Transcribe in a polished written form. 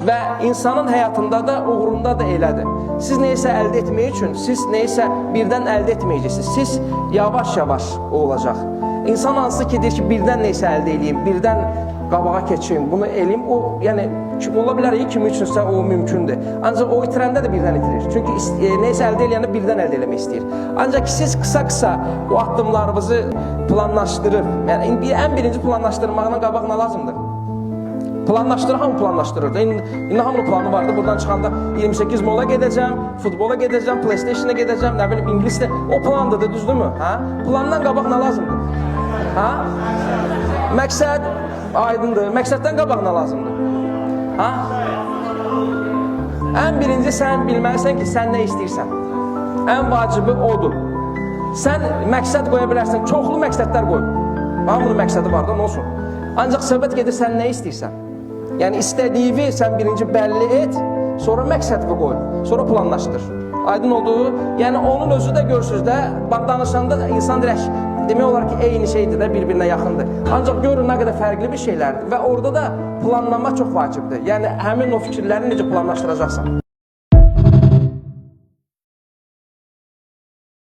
və insanın həyatında da, uğrunda da elədir. Siz neysə əldə etmək üçün, siz neysə birdən əldə etməyəcəksiniz. Siz yavaş-yavaş olacaq. İnsan hansı ki, deyir ki, birdən neysə əldə edeyim, birdən qabağa keçeyim, bunu eləyim, o, yəni, ola bilər ki, kimi üçünsə o mümkündür. Ancaq o itirəndə də birdən itirir. Çünki neysə əldə eləyəndə birdən əldə eləmək istəyir. Ancaq siz qısa-qısa o addımlarınızı planlaşdırıb, yəni ən birinci planlaşdırmağına qabaq nə lazımdır? Planlaşdırır, hamı planlaşdırır. İndi hamının planı vardı. Buradan çıxanda 28 mola gedəcəm, futbola gedəcəm, PlayStation-a gedəcəm, nə bilim, ingilisdə. O plandır, düzdürmü? Plandan qabaq nə lazımdır? Məqsəd aydındır. Məqsəddən qabaq nə lazımdır? Ən birinci sən bilməlisən ki, sən nə istəyirsən. Ən vacibi odur. Sən məqsəd qoya bilərsən, çoxlu məqsədlər qoy. Hamının məqsədi var da, nə olsun? Ancaq söhbət gedir, sən nə istəyirsən? Yəni istədiyini sən birinci bəlli et, sonra məqsədini qoy, sonra planlaşdır. Aydın olduğu, yəni onun özü də görürsünüz də, danışanda insan dirək, demək olar ki, eyni şeydir də, bir-birinə yaxındır. Ancaq görün nə qədər fərqli bir şeylərdir və orada da planlama çox vacibdir. Yəni həmin o fikirləri necə planlaşdıracaqsan.